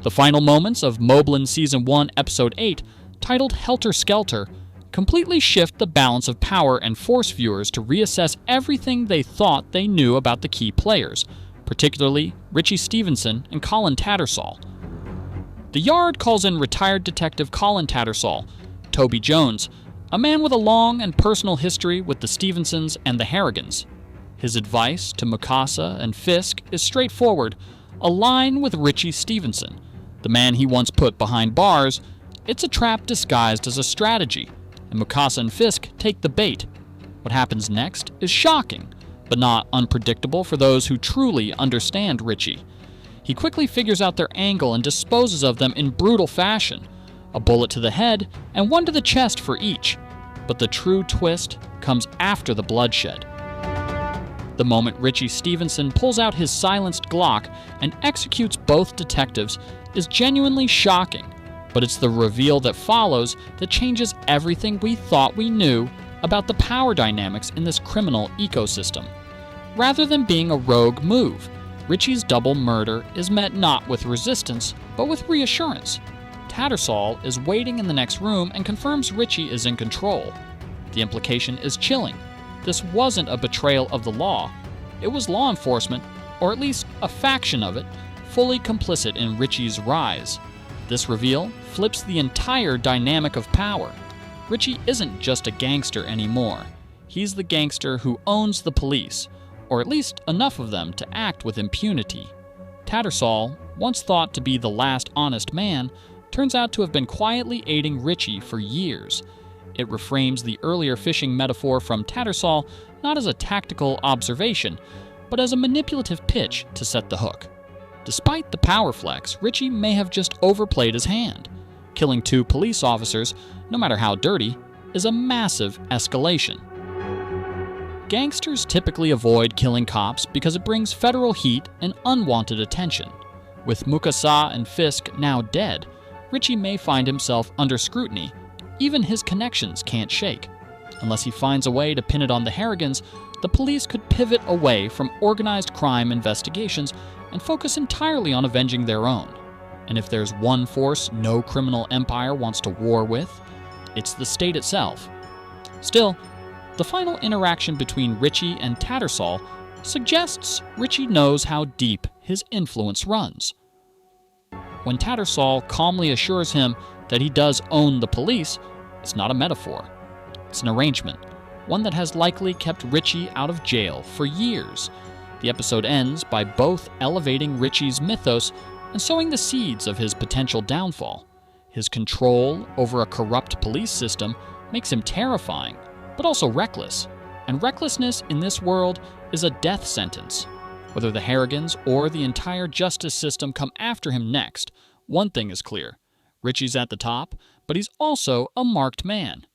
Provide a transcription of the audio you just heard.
The final moments of MobLand Season 1, Episode 8, titled Helter Skelter, completely shift the balance of power and force viewers to reassess everything they thought they knew about the key players, particularly Richie Stevenson and Colin Tattersall. The Yard calls in retired detective Colin Tattersall, Toby Jones, a man with a long and personal history with the Stevensons and the Harrigans. His advice to Mukasa and Fisk is straightforward: align with Richie Stevenson, the man he once put behind bars. It's a trap disguised as a strategy, and Mukasa and Fisk take the bait. What happens next is shocking, but not unpredictable for those who truly understand Richie. He quickly figures out their angle and disposes of them in brutal fashion, a bullet to the head and one to the chest for each. But the true twist comes after the bloodshed. The moment Richie Stevenson pulls out his silenced Glock and executes both detectives is genuinely shocking, but it's the reveal that follows that changes everything we thought we knew about the power dynamics in this criminal ecosystem. Rather than being a rogue move, Richie's double murder is met not with resistance, but with reassurance. Tattersall is waiting in the next room and confirms Richie is in control. The implication is chilling. This wasn't a betrayal of the law. It was law enforcement, or at least a faction of it, fully complicit in Richie's rise. This reveal flips the entire dynamic of power. Richie isn't just a gangster anymore. He's the gangster who owns the police, or at least enough of them to act with impunity. Tattersall, once thought to be the last honest man, turns out to have been quietly aiding Richie for years. It reframes the earlier fishing metaphor from Tattersall not as a tactical observation, but as a manipulative pitch to set the hook. Despite the power flex, Richie may have just overplayed his hand. Killing 2 police officers, no matter how dirty, is a massive escalation. Gangsters typically avoid killing cops because it brings federal heat and unwanted attention. With Mukasa and Fisk now dead, Richie may find himself under scrutiny. Even his connections can't shake. Unless he finds a way to pin it on the Harrigans, the police could pivot away from organized crime investigations and focus entirely on avenging their own. And if there's one force no criminal empire wants to war with, it's the state itself. Still, the final interaction between Richie and Tattersall suggests Richie knows how deep his influence runs. When Tattersall calmly assures him that he does own the police, it's not a metaphor. It's an arrangement, one that has likely kept Richie out of jail for years. The episode ends by both elevating Richie's mythos and sowing the seeds of his potential downfall. His control over a corrupt police system makes him terrifying, but also reckless. And recklessness in this world is a death sentence. Whether the Harrigans or the entire justice system come after him next, one thing is clear. Richie's at the top, but he's also a marked man.